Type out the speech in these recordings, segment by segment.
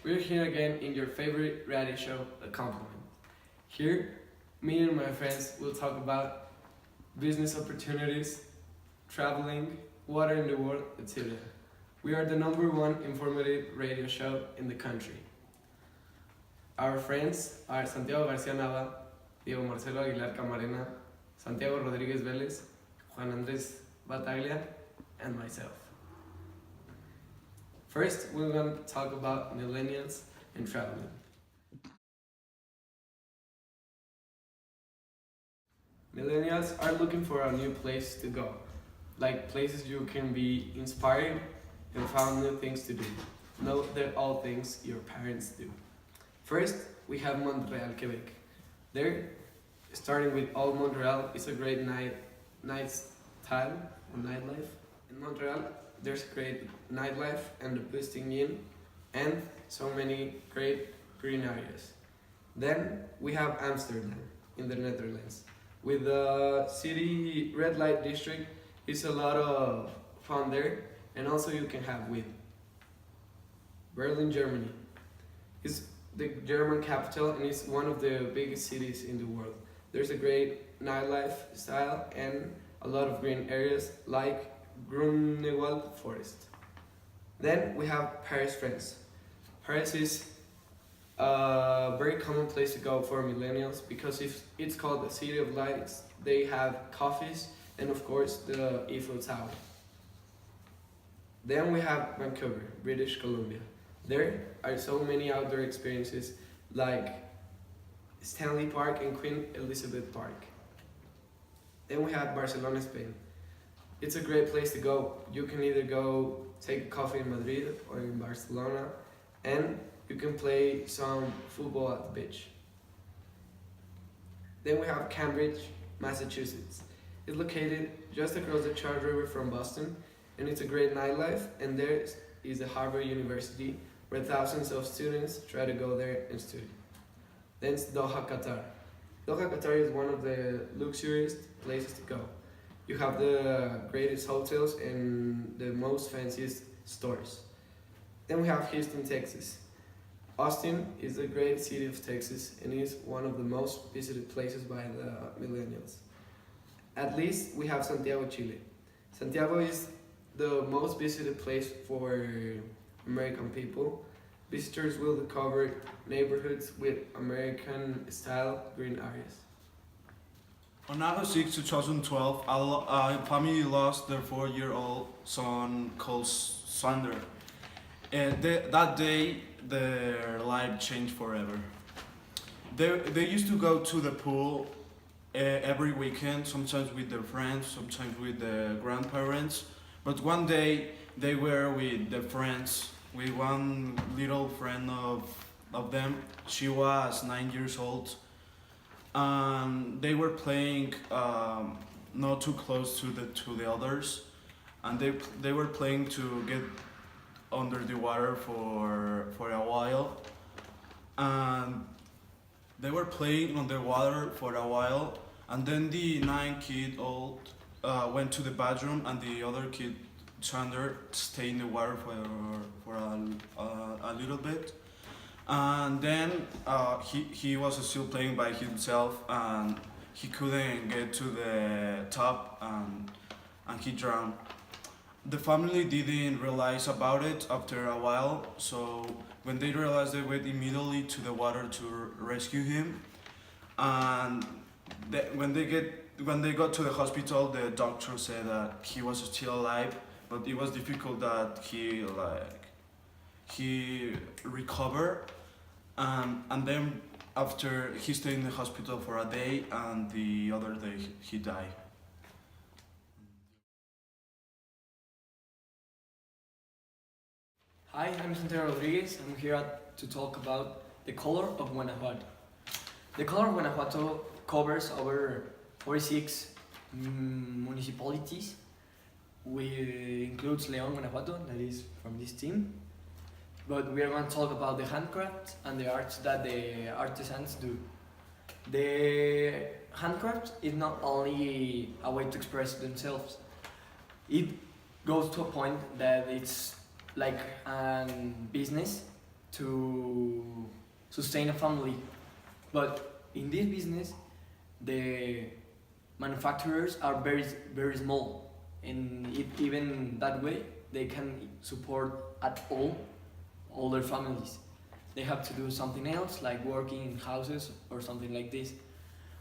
We're here again in your favorite reality show, A Compliment. Here, me and my friends will talk about business opportunities, traveling, water in the world, etc. We are the #1 informative radio show in the country. Our friends are Santiago García Nava, Diego Marcelo Aguilar Camarena, Santiago Rodríguez Vélez, Juan Andrés Bataglia, and myself. First, we're going to talk about millennials and traveling. Millennials are looking for a new place to go, like places you can be inspired and found new things to do. Note that all things your parents do. First, we have Montreal, Quebec. There, starting with Old Montreal, is a great nightlife. In Montreal, there's great nightlife and the boosting inn, and so many great green areas. Then we have Amsterdam in the Netherlands. With the city red light district, it's a lot of fun there, and also you can have with Berlin, Germany. It's the German capital and it's one of the biggest cities in the world. There's a great nightlife style and a lot of green areas like Grunewald Forest. Then we have Paris, France. Paris is a very common place to go for millennials because if it's called the City of Lights, they have coffees and of course the Eiffel Tower. Then we have Vancouver, British Columbia. There are so many outdoor experiences like Stanley Park and Queen Elizabeth Park. Then we have Barcelona, Spain. It's a great place to go. You can either go take a coffee in Madrid or in Barcelona, and you can play some football at the beach. Then we have Cambridge, Massachusetts. It's located just across the Charles River from Boston, and it's a great nightlife, and there is the Harvard University, where thousands of students try to go there and study. Then it's Doha, Qatar. Doha, Qatar is one of the luxurious places to go. You have the greatest hotels and the most fanciest stores. Then we have Houston, Texas. Austin is the great city of Texas and is one of the most visited places by the millennials. At least we have Santiago, Chile. Santiago is the most visited place for American people. Visitors will discover neighborhoods with American-style green areas. On August 6, 2012, a family lost their 4-year-old son called Sander. That day, their life changed forever. They used to go to the pool every weekend, sometimes with their friends, sometimes with their grandparents. But one day, they were with their friends, with one little friend of them. She was 9 years old. They were playing not too close to the others, and they were playing to get under the water for a while, and they were playing underwater for a while, and then the 9-year-old went to the bathroom, and the other kid, Sander, stayed in the water for a little bit. And then he was still playing by himself, and he couldn't get to the top, and he drowned. The family didn't realize about it after a while, so when they realized, they went immediately to the water to rescue him. And when they got to the hospital, the doctor said that he was still alive, but it was difficult that he recovered. And then after, he stayed in the hospital for a day, and the other day he died. Hi, I'm Santiago Rodriguez. I'm here to talk about the color of Guanajuato. The color of Guanajuato covers over 46 municipalities, which includes León, Guanajuato, that is from this team. But we are going to talk about the handcrafts and the arts that the artisans do. The handcraft is not only a way to express themselves, it goes to a point that it's like a business to sustain a family. But in this business, the manufacturers are very small, and even that way they can support at all their families. They have to do something else like working in houses or something like this.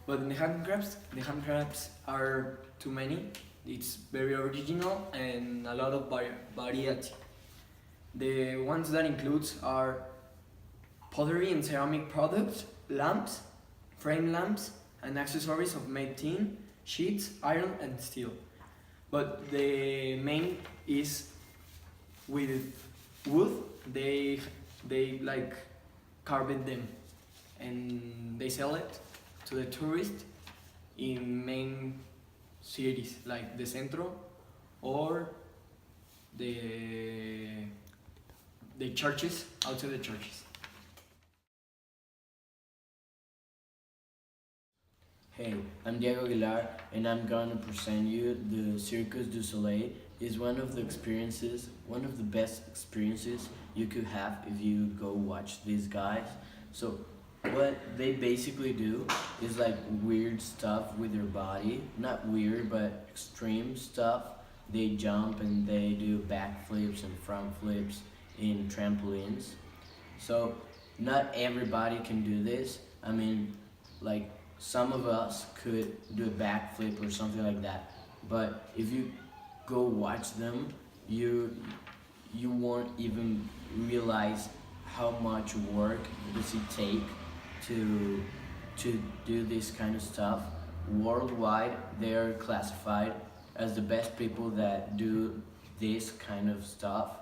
But in the handcrafts are too many. It's very original and a lot of variety. The ones that includes are pottery and ceramic products, lamps, frame lamps, and accessories of made tin, sheets, iron, and steel. But the main is with wood. They like carved them, and they sell it to the tourists in main cities like the centro or the churches, outside the churches. Hey, I'm Diego Aguilar, and I'm gonna present you the Circus du Soleil. Is one of the best experiences you could have if you go watch these guys. So, what they basically do is like weird stuff with their body. Not weird, but extreme stuff. They jump and they do backflips and front flips in trampolines. So, not everybody can do this. I mean, like some of us could do a backflip or something like that. But if you go watch them, you won't even realize how much work does it take to do this kind of stuff. Worldwide, they are classified as the best people that do this kind of stuff.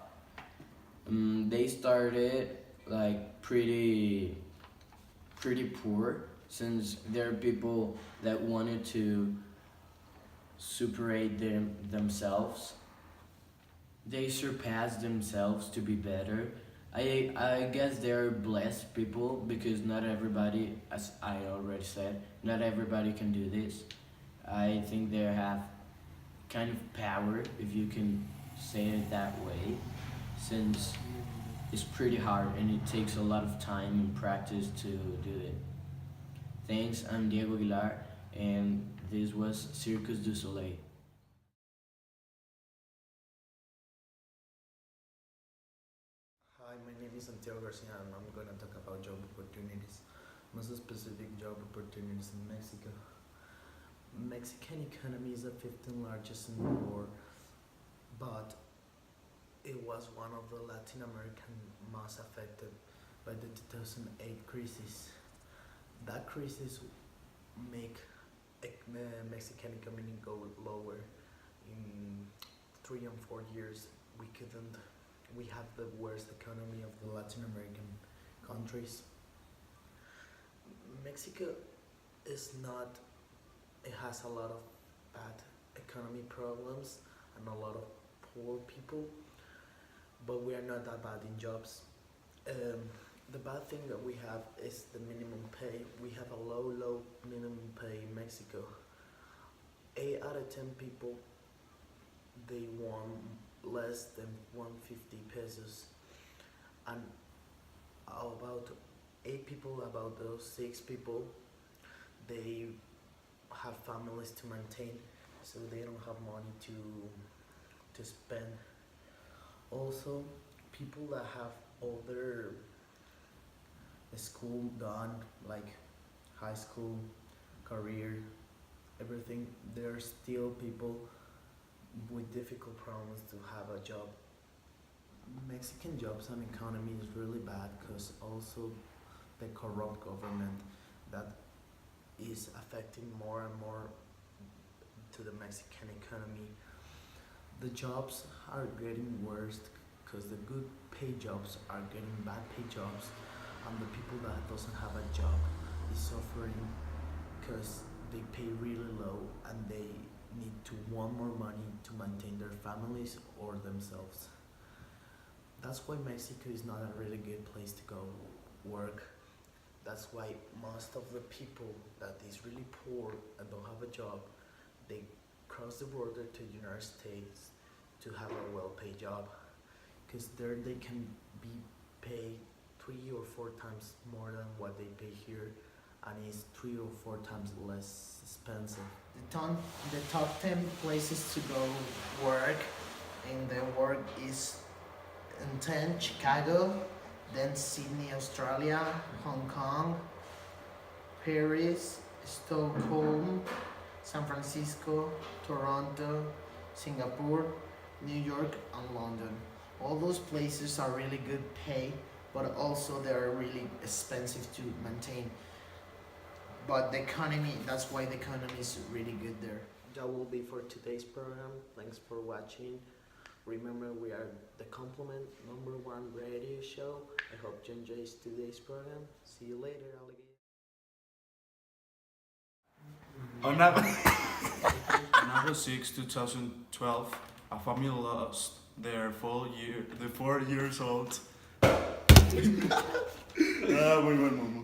They started like pretty poor, since there are people that wanted to superate themselves. They surpass themselves to be better. I guess they're blessed people, because not everybody, as I already said, not everybody can do this. I think they have kind of power, if you can say it that way, since it's pretty hard and it takes a lot of time and practice to do it. Thanks, I'm Diego Aguilar, and this was Circus du Soleil. Hi, my name is Santiago Garcia and I'm gonna talk about job opportunities. Most specific job opportunities in Mexico. Mexican economy is the 15th largest in the world, but it was one of the Latin American most affected by the 2008 crisis. That crisis make Mexican economy go lower. In 3 and 4 years, we have the worst economy of the Latin American countries. Mexico is not, it has a lot of bad economy problems and a lot of poor people, but we are not that bad in jobs. The bad thing that we have is the minimum pay. We have a low minimum pay in Mexico. 8 out of 10 people, they want less than 150 pesos, and about 8 people, about those 6 people, they have families to maintain, so they don't have money to spend. Also, people that have all their school done, like high school, career, everything, there are still people with difficult problems to have a job. Mexican jobs and economy is really bad because also the corrupt government that is affecting more and more to the Mexican economy. The jobs are getting worse because the good paid jobs are getting bad paid jobs, and the people that doesn't have a job is suffering because they pay really low and they need to want more money to maintain their families or themselves. That's why Mexico is not a really good place to go work. That's why most of the people that is really poor and don't have a job, they cross the border to the United States to have a well-paid job, because there they can be paid 3 or 4 times more than what they pay here, and it's 3 or 4 times less expensive. The top 10 places to go work, and the work is in 10 Chicago, then Sydney, Australia, Hong Kong, Paris, Stockholm, San Francisco, Toronto, Singapore, New York, and London. All those places are really good pay, but also they are really expensive to maintain. But the economy, that's why the economy is really good there. That will be for today's program. Thanks for watching. Remember, we are the Complement #1 radio show. I hope you enjoyed today's program. See you later, alligator. On August 6, 2012, a family lost their 4 years old. Muy buen momento.